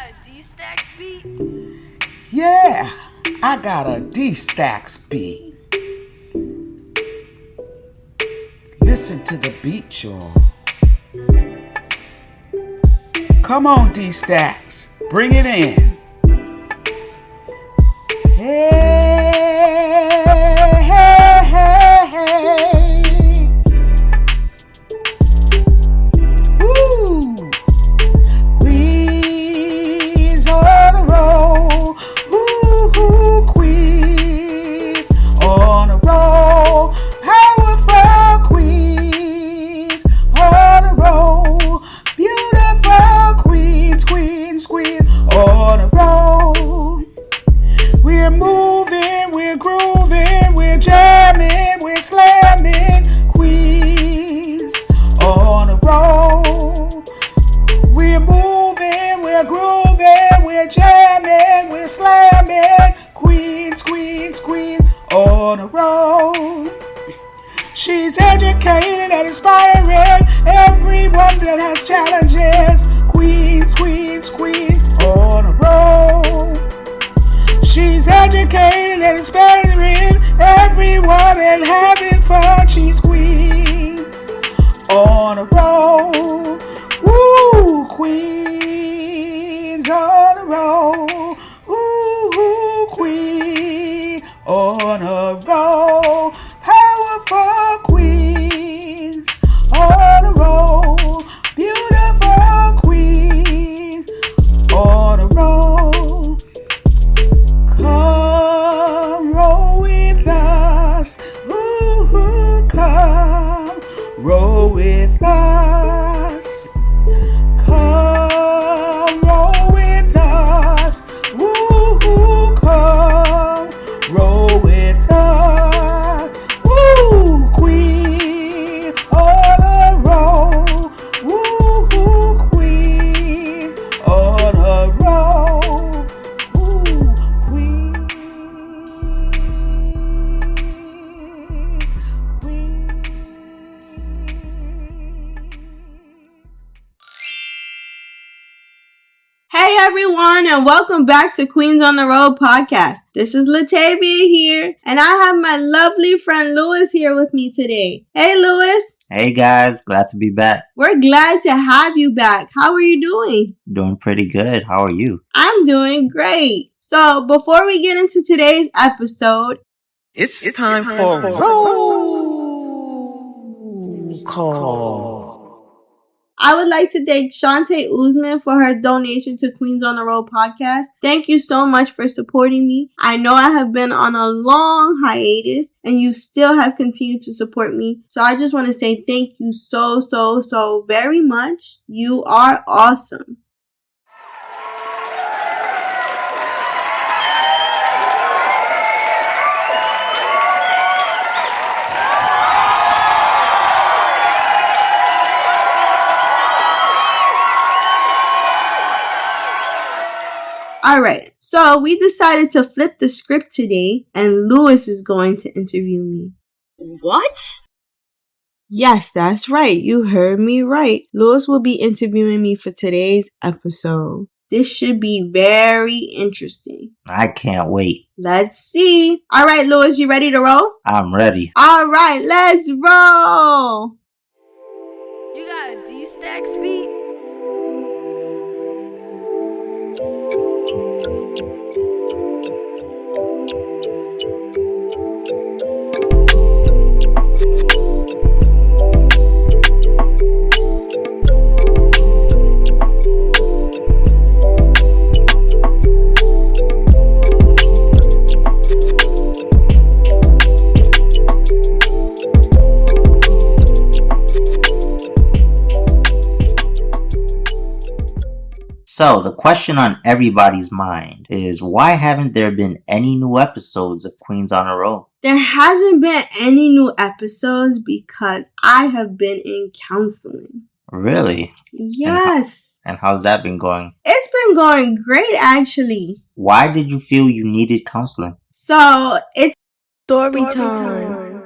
got a D-Stacks beat? Yeah, I got a D-Stacks beat. Listen to the beat, y'all. Come on, D-Stacks, bring it in. Hey, hey, hey, hey. Woo! Queens on the roll. Ooh, queens on the roll. Powerful queens on the roll. Beautiful queens, queens, queens on the roll. We're moving, we're grooving, we're jamming, we're slamming. Queens on the roll. We're moving, we're grooving, we're jamming, we're slamming. Queens, queens, queens on the roll. She's educated and inspiring everyone that has challenges. Queens, queens, queens on the roll. She's educated and inspiring everyone and having fun. She's queens on a roll. Woo, queens on a roll. Ooh, queen on a roll. Powerful queens on a roll. Beautiful queens on a roll. Come roll with us. Ooh, come roll with us. Come roll with us. Ooh, come roll with us. Ooh, queen on a roll. Ooh, queen on a roll. Ooh, queen. Hey everyone, and welcome back to Queens on the Road podcast. This is Latavia here, and I have my lovely friend Lewis here with me today. Hey Lewis. Hey guys, glad to be back. We're glad to have you back. How are you doing? Doing pretty good. How are you? I'm doing great. So before we get into today's episode, It's time for roll call. I would like to thank Shantae Usman for her donation to Queens on the Road podcast. Thank you so much for supporting me. I know I have been on a long hiatus and you still have continued to support me. So I just want to say thank you so very much. You are awesome. Alright, so we decided to flip the script today and Lewis is going to interview me. What? Yes, that's right. You heard me right. Lewis will be interviewing me for today's episode. This should be very interesting. I can't wait. Let's see. Alright, Lewis, you ready to roll? I'm ready. Alright, let's roll. You got a D-Stacks beat? So, the question on everybody's mind is, why haven't there been any new episodes of Queens on a Roll? There hasn't been any new episodes because I have been in counseling. Really? Yes. And how's that been going? It's been going great, actually. Why did you feel you needed counseling? So, it's story time.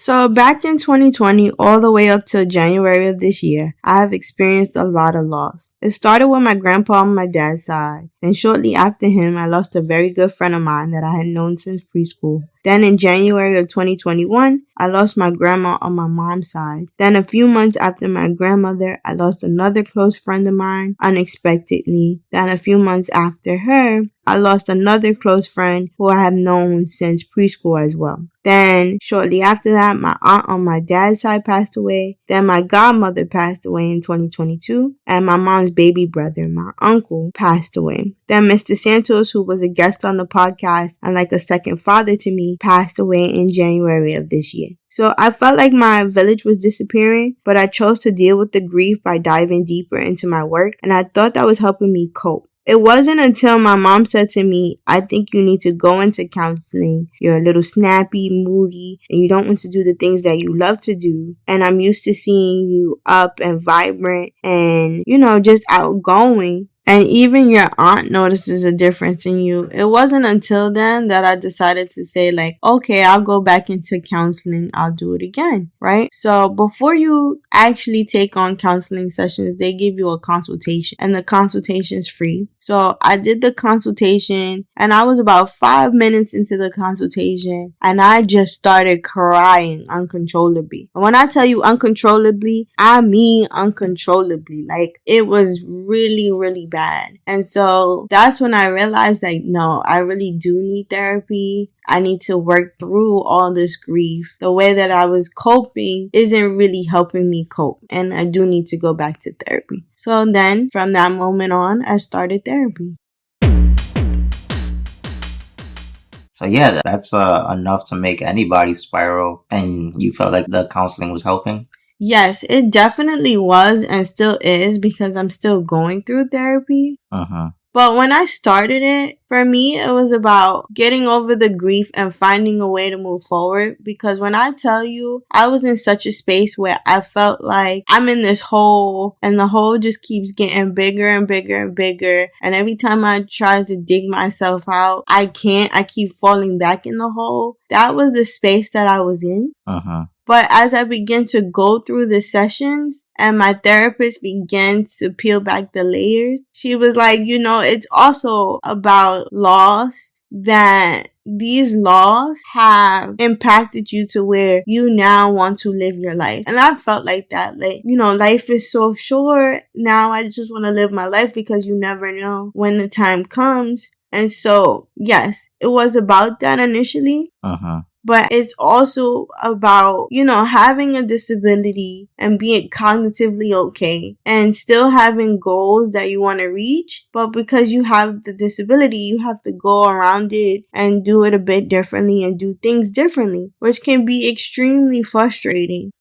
So back in 2020, all the way up to January of this year, I have experienced a lot of loss. It started with my grandpa on my dad's side. Then shortly after him, I lost a very good friend of mine that I had known since preschool. Then in January of 2021, I lost my grandma on my mom's side. Then a few months after my grandmother, I lost another close friend of mine unexpectedly. Then a few months after her, I lost another close friend who I have known since preschool as well. Then shortly after that, my aunt on my dad's side passed away. Then my godmother passed away in 2022. And my mom's baby brother, my uncle, passed away. Then Mr. Santos, who was a guest on the podcast and like a second father to me, passed away in January of this year. So I felt like my village was disappearing, but I chose to deal with the grief by diving deeper into my work, and I thought that was helping me cope. It wasn't until my mom said to me, I think you need to go into counseling. You're a little snappy, moody, and you don't want to do the things that you love to do. And I'm used to seeing you up and vibrant and, just outgoing. And even your aunt notices a difference in you. It wasn't until then that I decided to say okay, I'll go back into counseling. I'll do it again, right? So before you actually take on counseling sessions, they give you a consultation and the consultation is free. So I did the consultation and I was about 5 minutes into the consultation and I just started crying uncontrollably. And when I tell you uncontrollably, I mean uncontrollably. It was really, really bad. And so that's when I realized no, I really do need therapy. I need to work through all this grief. The way that I was coping isn't really helping me cope. And I do need to go back to therapy. So then from that moment on, I started therapy. So yeah, that's enough to make anybody spiral. And you felt like the counseling was helping? Yes, it definitely was and still is because I'm still going through therapy. But when I started it, for me, it was about getting over the grief and finding a way to move forward. Because when I tell you, I was in such a space where I felt like I'm in this hole and the hole just keeps getting bigger and bigger and bigger. And every time I try to dig myself out, I can't. I keep falling back in the hole. That was the space that I was in. But as I began to go through the sessions and my therapist began to peel back the layers, she was like, it's also about loss, that these laws have impacted you to where you now want to live your life. And I felt like that. Life is so short. Now I just want to live my life because you never know when the time comes. And so, yes, it was about that initially. But it's also about, having a disability and being cognitively okay and still having goals that you want to reach. But because you have the disability, you have to go around it and do it a bit differently and do things differently, which can be extremely frustrating.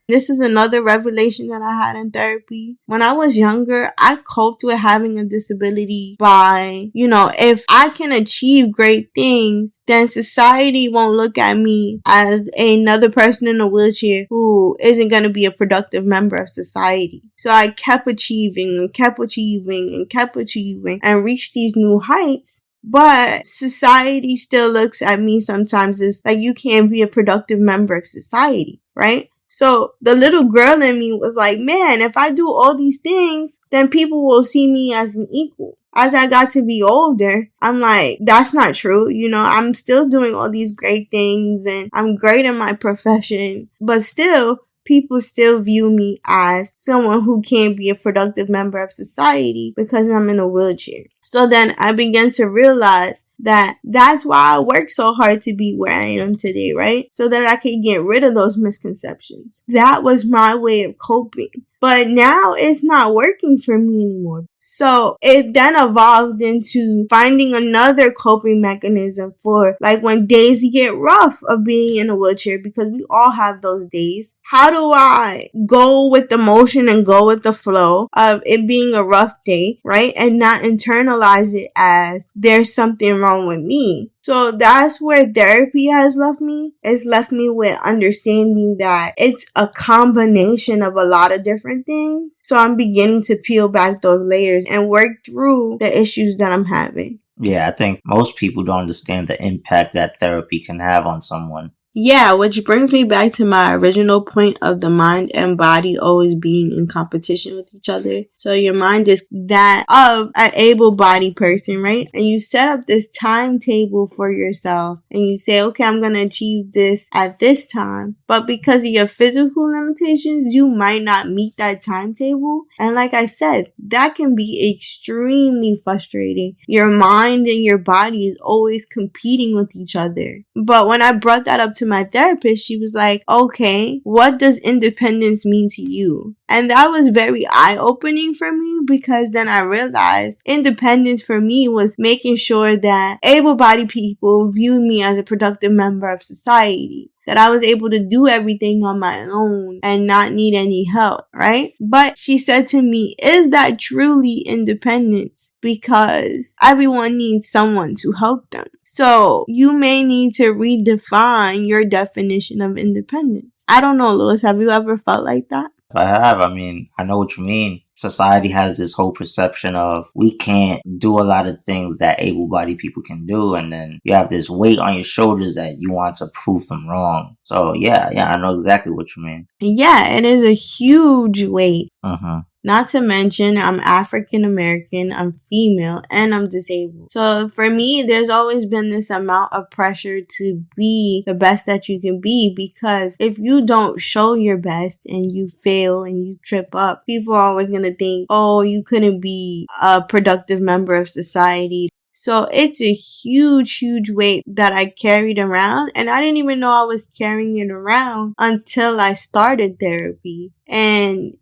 This is another revelation that I had in therapy. When I was younger, I coped with having a disability by, if I can achieve great things, then society won't look at me as another person in a wheelchair who isn't going to be a productive member of society. So I kept achieving and kept achieving and kept achieving and reached these new heights. But society still looks at me sometimes as you can't be a productive member of society, right? So the little girl in me was like, man, if I do all these things, then people will see me as an equal. As I got to be older, I'm like, that's not true. I'm still doing all these great things and I'm great in my profession, but still, people still view me as someone who can't be a productive member of society because I'm in a wheelchair. So then I began to realize that that's why I work so hard to be where I am today, right? So that I could get rid of those misconceptions. That was my way of coping. But now it's not working for me anymore. So it then evolved into finding another coping mechanism for when days get rough of being in a wheelchair, because we all have those days. How do I go with the motion and go with the flow of it being a rough day, right? And not internalize it as there's something wrong with me. So that's where therapy has left me. It's left me with understanding that it's a combination of a lot of different things. So I'm beginning to peel back those layers and work through the issues that I'm having. Yeah, I think most people don't understand the impact that therapy can have on someone. Yeah, which brings me back to my original point of the mind and body always being in competition with each other. So your mind is that of an able-bodied person, right? And you set up this timetable for yourself and you say, okay, I'm going to achieve this at this time. But because of your physical limitations, you might not meet that timetable. And like I said, that can be extremely frustrating. Your mind and your body is always competing with each other. But when I brought that up to my therapist, she was like, okay, what does independence mean to you? And that was very eye-opening for me because then I realized independence for me was making sure that able-bodied people viewed me as a productive member of society. That I was able to do everything on my own and not need any help, right? But she said to me, is that truly independence? Because everyone needs someone to help them. So you may need to redefine your definition of independence. I don't know, Louis, have you ever felt like that? If I have, I know what you mean. Society has this whole perception of we can't do a lot of things that able-bodied people can do, and then you have this weight on your shoulders that you want to prove them wrong. So yeah, I know exactly what you mean. Yeah, it is a huge weight. Mm-hmm. Not to mention, I'm African American, I'm female, and I'm disabled. So for me, there's always been this amount of pressure to be the best that you can be, because if you don't show your best and you fail and you trip up, people are always going to think, oh, you couldn't be a productive member of society. So it's a huge, huge weight that I carried around, and I didn't even know I was carrying it around until I started therapy. And,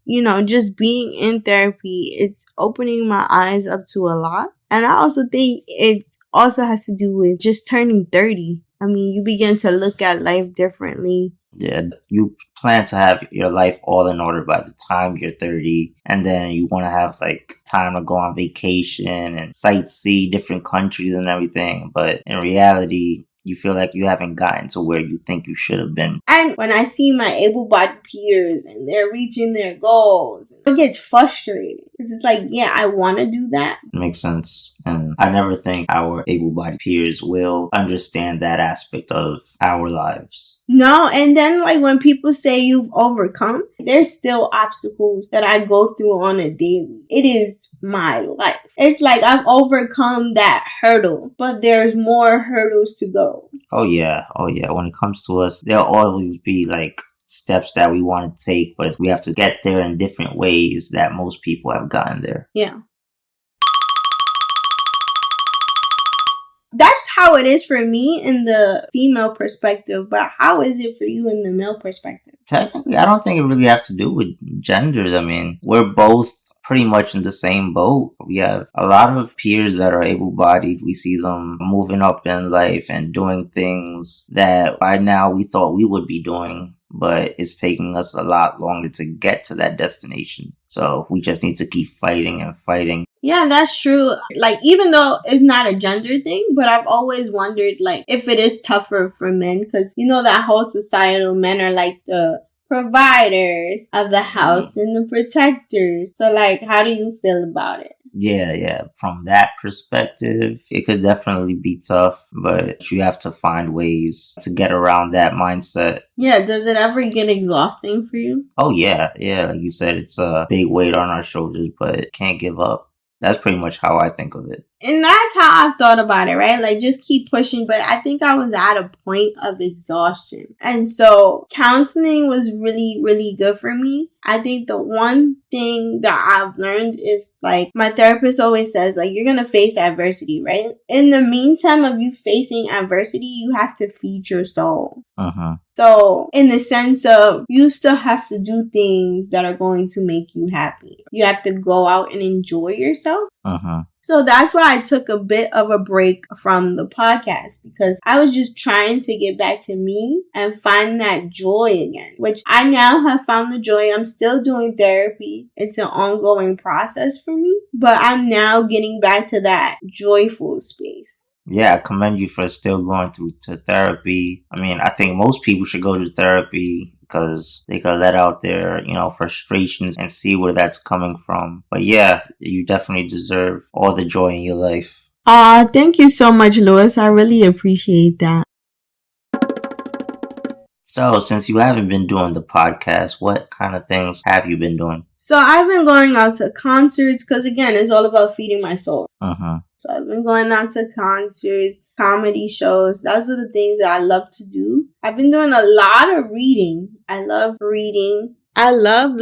just being in therapy, it's opening my eyes up to a lot. And I also think it also has to do with just turning 30. I mean, you begin to look at life differently. Yeah, you plan to have your life all in order by the time you're 30, and then you want to have time to go on vacation and sightsee different countries and everything. But in reality, you feel like you haven't gotten to where you think you should have been. And when I see my able-bodied peers and they're reaching their goals, it gets frustrating. It's like, yeah, I want to do that. Makes sense. And I never think our able-bodied peers will understand that aspect of our lives. No, and then when people say you've overcome, there's still obstacles that I go through on a daily. It is my life. It's like I've overcome that hurdle, but there's more hurdles to go. Oh yeah. When it comes to us, there'll always be steps that we want to take, but we have to get there in different ways that most people have gotten there. Yeah. That's how it is for me in the female perspective, but how is it for you in the male perspective? Technically, I don't think it really has to do with genders. We're both pretty much in the same boat. We have a lot of peers that are able-bodied. We see them moving up in life and doing things that by now we thought we would be doing, but it's taking us a lot longer to get to that destination. So we just need to keep fighting and fighting. Yeah, that's true. Even though it's not a gender thing, but I've always wondered, if it is tougher for men, because that whole societal men are the providers of the house and the protectors. So, how do you feel about it? Yeah. From that perspective, it could definitely be tough, but you have to find ways to get around that mindset. Yeah, does it ever get exhausting for you? Oh, yeah. Like you said, it's a big weight on our shoulders, but can't give up. That's pretty much how I think of it. And that's how I've thought about it, right? Just keep pushing. But I think I was at a point of exhaustion. And so counseling was really, really good for me. I think the one thing that I've learned is my therapist always says, you're going to face adversity, right? In the meantime of you facing adversity, you have to feed your soul. Uh-huh. So in the sense of you still have to do things that are going to make you happy. You have to go out and enjoy yourself. Uh-huh. So that's why I took a bit of a break from the podcast, because I was just trying to get back to me and find that joy again, which I now have found the joy. I'm still doing therapy. It's an ongoing process for me, but I'm now getting back to that joyful space. Yeah, I commend you for still going to therapy. I think most people should go to therapy because they can let out their, frustrations and see where that's coming from. But yeah, you definitely deserve all the joy in your life. Thank you so much, Louis. I really appreciate that. So, since you haven't been doing the podcast, what kind of things have you been doing? So I've been going out to concerts because, again, it's all about feeding my soul. So I've been going out to concerts, comedy shows. Those are the things that I love to do. I've been doing a lot of reading. I love reading. I love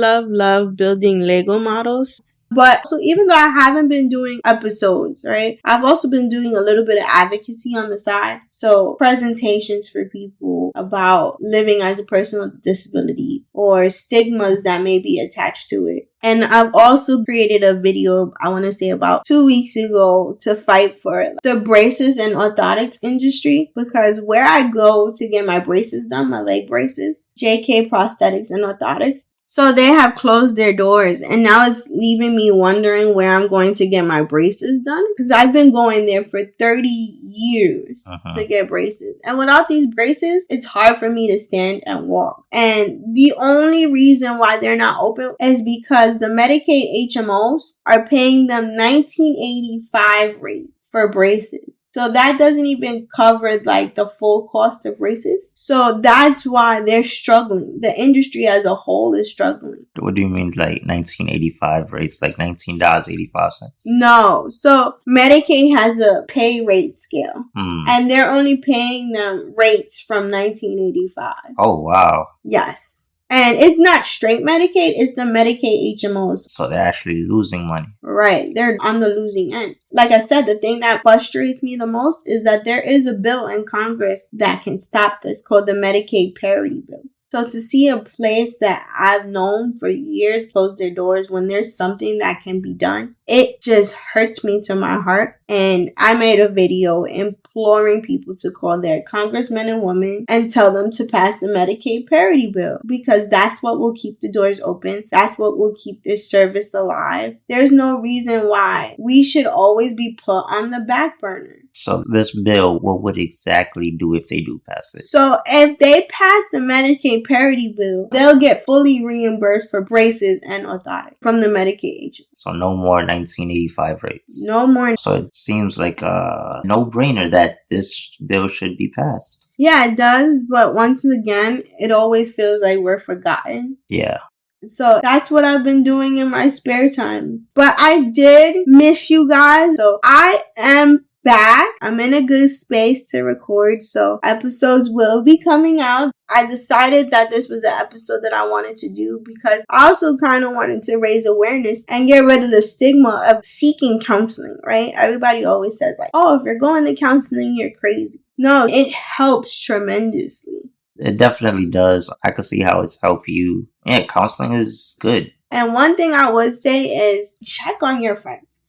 building Lego models. But so even though I haven't been doing episodes, right, I've also been doing a little bit of advocacy on the side. So presentations for people about living as a person with a disability or stigmas that may be attached to it. And I've also created a video, I want to say about 2 weeks ago, to fight for the braces and orthotics industry, because where I go to get my braces done, my leg braces, JK Prosthetics and Orthotics, so they have closed their doors, and now it's leaving me wondering where I'm going to get my braces done, because I've been going there for 30 years to get braces. And without these braces, it's hard for me to stand and walk. And the only reason why they're not open is because the Medicaid HMOs are paying them $19.85 rates for braces. So that doesn't even cover like the full cost of braces. So that's why they're struggling. The industry as a whole is struggling. What do you mean, like 1985 rates, like $19.85? No. So Medicaid has a pay rate scale. And they're only paying them rates from 1985. Oh, wow. Yes. And it's not straight Medicaid, it's the Medicaid HMOs. So they're actually losing money. Right. They're on the losing end. Like I said, the thing that frustrates me the most is that there is a bill in Congress that can stop this called the Medicaid Parity Bill. So to see a place that I've known for years close their doors when there's something that can be done, it just hurts me to my heart. And I made a video imploring people to call their congressmen and women and tell them to pass the Medicaid parity bill, because that's what will keep the doors open. That's what will keep this service alive. There's no reason why we should always be put on the back burner. So this bill, what would exactly do if they do pass it? So if they pass the Medicaid parity bill, they'll get fully reimbursed for braces and orthotics from the Medicaid agency. So no more 1985 rates. No more. So it seems like a no-brainer that this bill should be passed. Yeah, it does. But once again, it always feels like we're forgotten. Yeah. So that's what I've been doing in my spare time. But I did miss you guys. So I am back. I'm in a good space to record, so episodes will be coming out. I decided that this was an episode that I wanted to do because I also kind of wanted to raise awareness and get rid of the stigma of seeking counseling, right? Everybody always says like, oh, if you're going to counseling, you're crazy. No, it helps tremendously. It definitely does. I could see how it's helped you. Yeah, counseling is good. And one thing I would say is check on your friends.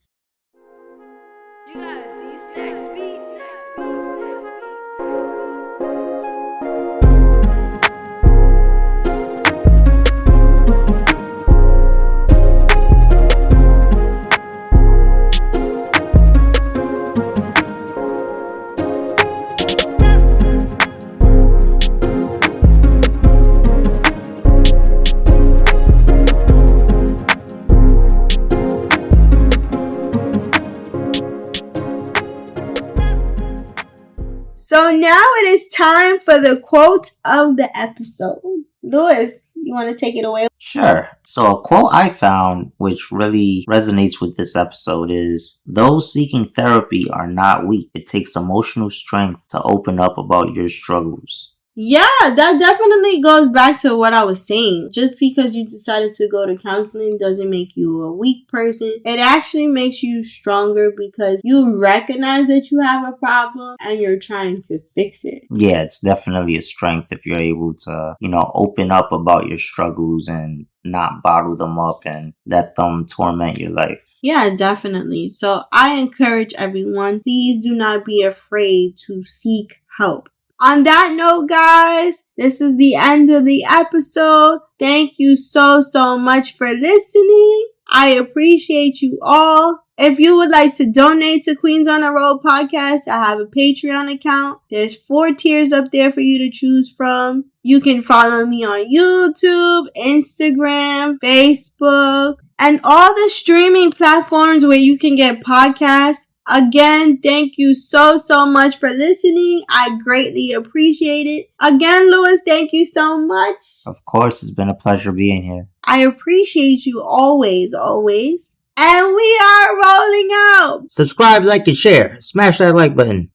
You got a D-Stacks beat? So now it is time for the quote of the episode. Louis, you want to take it away? Sure. So a quote I found which really resonates with this episode is, those seeking therapy are not weak. It takes emotional strength to open up about your struggles. Yeah, that definitely goes back to what I was saying. Just because you decided to go to counseling doesn't make you a weak person. It actually makes you stronger because you recognize that you have a problem and you're trying to fix it. Yeah, it's definitely a strength if you're able to, open up about your struggles and not bottle them up and let them torment your life. Yeah, definitely. So I encourage everyone, please do not be afraid to seek help. On that note, guys, this is the end of the episode. Thank you so much for listening. I appreciate you all. If you would like to donate to Queens on the Road podcast, I have a Patreon account. There's 4 tiers up there for you to choose from. You can follow me on YouTube, Instagram, Facebook, and all the streaming platforms where you can get podcasts. Again, thank you so much for listening. I greatly appreciate it. Again, Lewis, thank you so much. Of course, it's been a pleasure being here. I appreciate you always. And we are rolling out. Subscribe, like, and share. Smash that like button.